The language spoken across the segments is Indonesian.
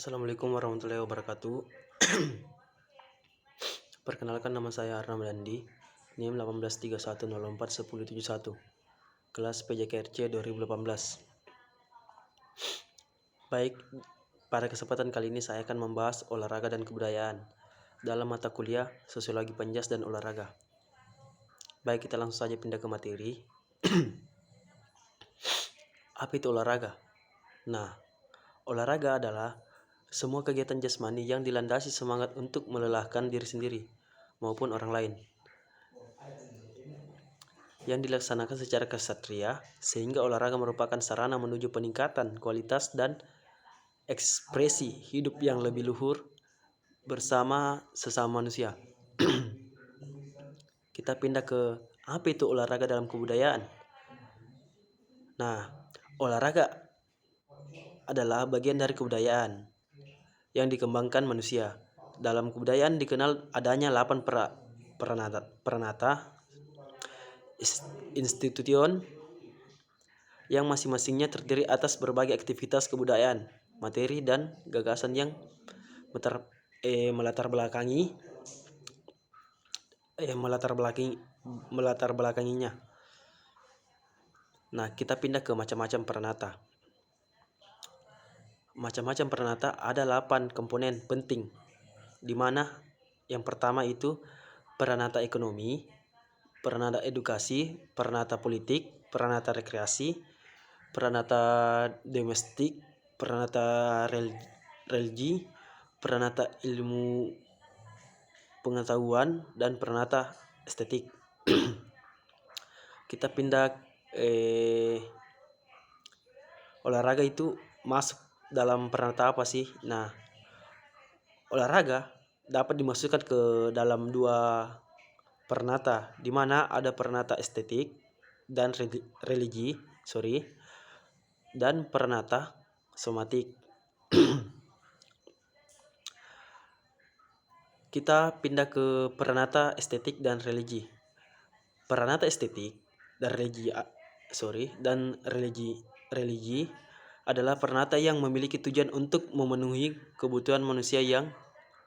Assalamualaikum warahmatullahi wabarakatuh. Perkenalkan, nama saya Arnam Dandi, NIM 1831041071, kelas PJKRC 2018. Baik, pada kesempatan kali ini saya akan membahas olahraga dan kebudayaan dalam mata kuliah Sosiologi Penjas dan Olahraga. Baik, kita langsung saja pindah ke materi. Apa itu olahraga? Nah, olahraga adalah semua kegiatan jasmani yang dilandasi semangat untuk melelahkan diri sendiri maupun orang lain, yang dilaksanakan secara kesatria, sehingga olahraga merupakan sarana menuju peningkatan kualitas dan ekspresi hidup yang lebih luhur bersama sesama manusia. Kita pindah ke apa itu olahraga dalam kebudayaan. Nah, olahraga adalah bagian dari kebudayaan yang dikembangkan manusia. Dalam kebudayaan dikenal adanya 8 peranata institution yang masing-masingnya terdiri atas berbagai aktivitas kebudayaan, materi dan gagasan yang melatar belakanginya. Nah, kita pindah ke macam-macam peranata. Macam-macam peranata ada 8 komponen penting, di mana yang pertama itu peranata ekonomi, peranata edukasi, peranata politik, peranata rekreasi, peranata domestik, peranata religi, peranata ilmu pengetahuan, dan peranata estetik. Kita pindah olahraga itu masuk dalam peranata apa sih? Nah, olahraga dapat dimasukkan ke dalam 2 peranata, di mana ada peranata estetik dan religi, dan peranata somatik. Kita pindah ke peranata estetik dan religi. Peranata estetik dan religi adalah peranata yang memiliki tujuan untuk memenuhi kebutuhan manusia yang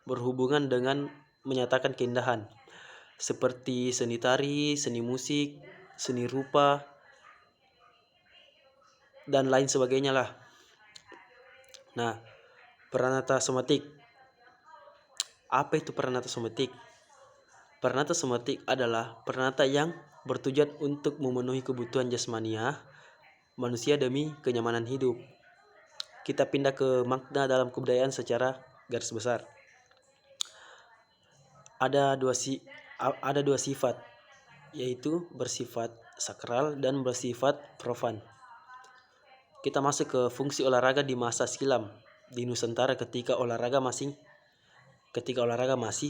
berhubungan dengan menyatakan keindahan, seperti seni tari, seni musik, seni rupa, dan lain sebagainya lah. Nah, peranata somatik. Apa itu peranata somatik? Peranata somatik adalah peranata yang bertujuan untuk memenuhi kebutuhan jasmania manusia demi kenyamanan hidup. Kita pindah ke makna dalam kebudayaan secara garis besar. Ada dua sifat, yaitu bersifat sakral dan bersifat profan. Kita masuk ke fungsi olahraga di masa silam di Nusantara ketika olahraga masih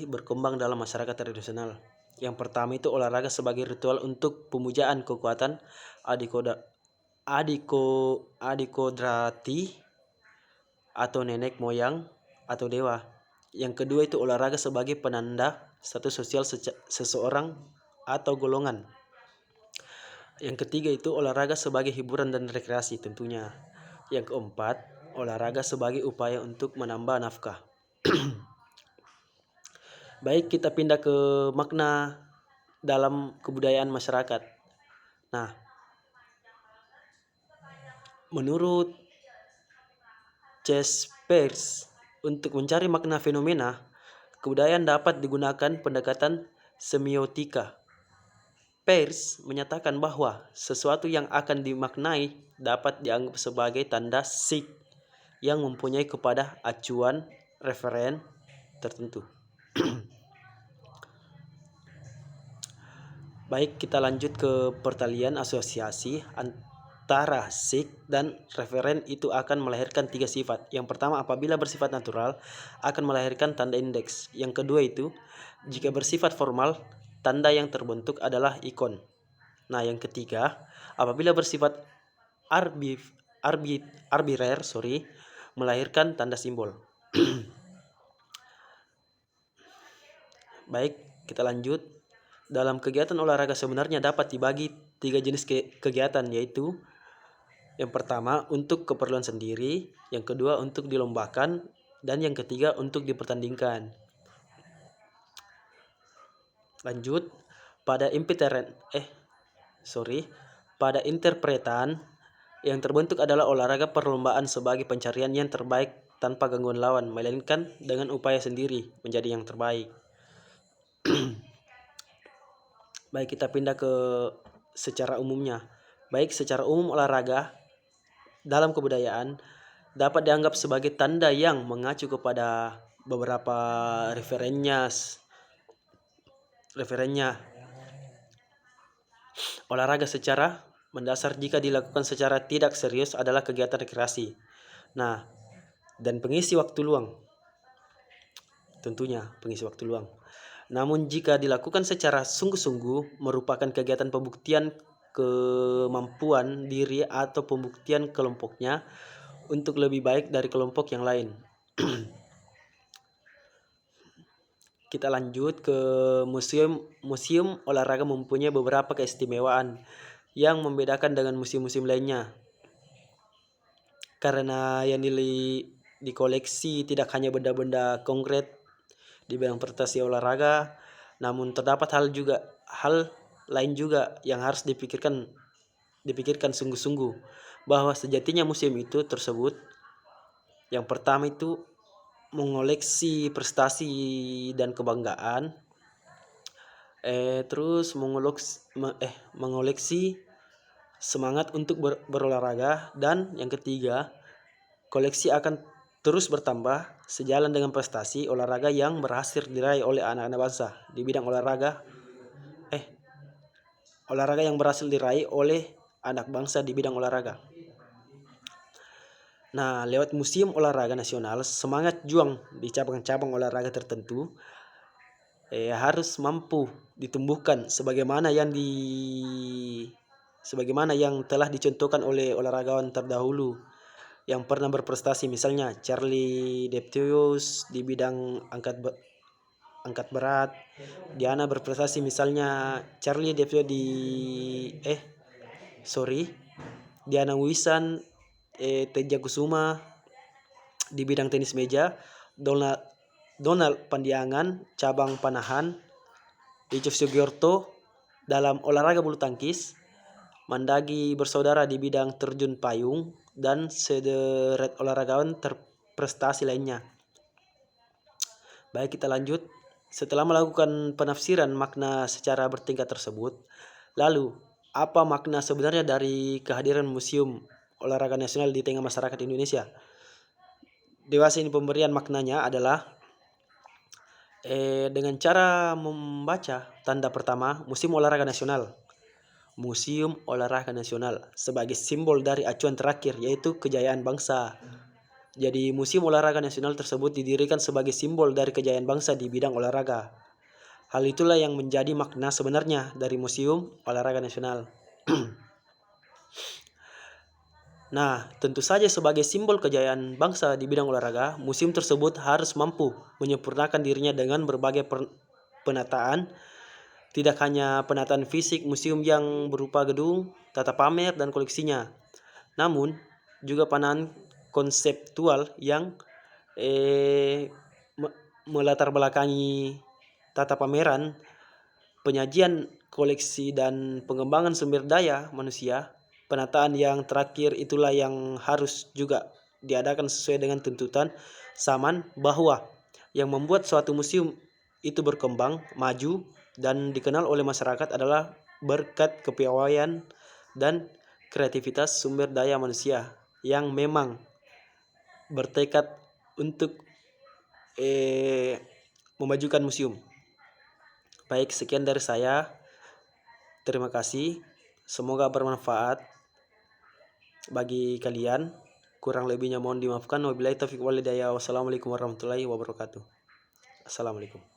berkembang dalam masyarakat tradisional. Yang pertama itu olahraga sebagai ritual untuk pemujaan kekuatan adikodrati atau nenek moyang atau dewa. Yang kedua itu olahraga sebagai penanda status sosial seseorang atau golongan. Yang ketiga itu olahraga sebagai hiburan dan rekreasi tentunya. Yang keempat, olahraga sebagai upaya untuk menambah nafkah. Baik, kita pindah ke makna dalam kebudayaan masyarakat. Nah, menurut Peirce, untuk mencari makna fenomena kebudayaan dapat digunakan pendekatan semiotika. Peirce menyatakan bahwa sesuatu yang akan dimaknai dapat dianggap sebagai tanda sik yang mempunyai kepada acuan referen tertentu. Baik, kita lanjut ke pertalian asosiasi antara sik dan referen itu akan melahirkan 3 sifat. Yang pertama, apabila bersifat natural akan melahirkan tanda indeks. Yang kedua itu, jika bersifat formal, tanda yang terbentuk adalah ikon. Nah, yang ketiga, apabila bersifat arbitrer, melahirkan tanda simbol. Baik, kita lanjut. Dalam kegiatan olahraga sebenarnya dapat dibagi 3 jenis kegiatan, yaitu yang pertama untuk keperluan sendiri, yang kedua untuk dilombakan, dan yang ketiga untuk dipertandingkan. Lanjut, pada pada interpretan yang terbentuk adalah olahraga perlombaan sebagai pencarian yang terbaik tanpa gangguan lawan, melainkan dengan upaya sendiri menjadi yang terbaik. Baik, kita pindah ke secara umumnya. Baik, secara umum olahraga dalam kebudayaan dapat dianggap sebagai tanda yang mengacu kepada beberapa referennya. Olahraga secara mendasar jika dilakukan secara tidak serius adalah kegiatan rekreasi. Nah, dan pengisi waktu luang. Tentunya pengisi waktu luang. Namun jika dilakukan secara sungguh-sungguh merupakan kegiatan pembuktian kemampuan diri atau pembuktian kelompoknya untuk lebih baik dari kelompok yang lain. Kita lanjut ke museum. Museum olahraga mempunyai beberapa keistimewaan yang membedakan dengan museum-museum lainnya. Karena yang dikoleksi tidak hanya benda-benda konkret di bidang prestasi olahraga, namun terdapat hal lain juga yang harus dipikirkan sungguh-sungguh, bahwa sejatinya museum itu tersebut yang pertama itu mengoleksi prestasi dan kebanggaan, terus mengoleksi semangat untuk berolahraga, dan yang ketiga, koleksi akan terus bertambah sejalan dengan prestasi olahraga yang berhasil diraih oleh anak-anak bangsa di bidang olahraga yang berhasil diraih oleh anak bangsa di bidang olahraga. Nah, lewat Museum Olahraga Nasional, semangat juang di cabang-cabang olahraga tertentu harus mampu ditumbuhkan sebagaimana yang telah dicontohkan oleh olahragawan terdahulu yang pernah berprestasi, misalnya Charlie Deptyius di bidang angkat berat. Diana berprestasi misalnya Charlie Deptyius Diana Wisan, Teja Kusuma di bidang tenis meja, Donald Pandiangan cabang panahan, Icuf Sugiarto dalam olahraga bulu tangkis, Mandagi bersaudara di bidang terjun payung, dan sederet olahragawan terprestasi lainnya. Baik, kita lanjut. Setelah melakukan penafsiran makna secara bertingkat tersebut, lalu apa makna sebenarnya dari kehadiran Museum Olahraga Nasional di tengah masyarakat Indonesia? Dewasa ini pemberian maknanya adalah dengan cara membaca tanda pertama, Museum Olahraga Nasional. Museum Olahraga Nasional sebagai simbol dari acuan terakhir, yaitu kejayaan bangsa. Jadi Museum Olahraga Nasional tersebut didirikan sebagai simbol dari kejayaan bangsa di bidang olahraga. Hal itulah yang menjadi makna sebenarnya dari Museum Olahraga Nasional. Nah, tentu saja sebagai simbol kejayaan bangsa di bidang olahraga, museum tersebut harus mampu menyempurnakan dirinya dengan berbagai penataan. Tidak hanya penataan fisik museum yang berupa gedung, tata pamer, dan koleksinya, namun juga penataan konseptual yang melatar belakangi tata pameran, penyajian koleksi, dan pengembangan sumber daya manusia. Penataan yang terakhir itulah yang harus juga diadakan sesuai dengan tuntutan zaman, bahwa yang membuat suatu museum itu berkembang, maju, dan dikenal oleh masyarakat adalah berkat kepiawaian dan kreativitas sumber daya manusia yang memang bertekad untuk memajukan museum. Baik, sekian dari saya. Terima kasih. Semoga bermanfaat bagi kalian. Kurang lebihnya mohon dimaafkan. Wabillahi taufiq wal hidayah. Wassalamualaikum warahmatullahi wabarakatuh. Assalamualaikum.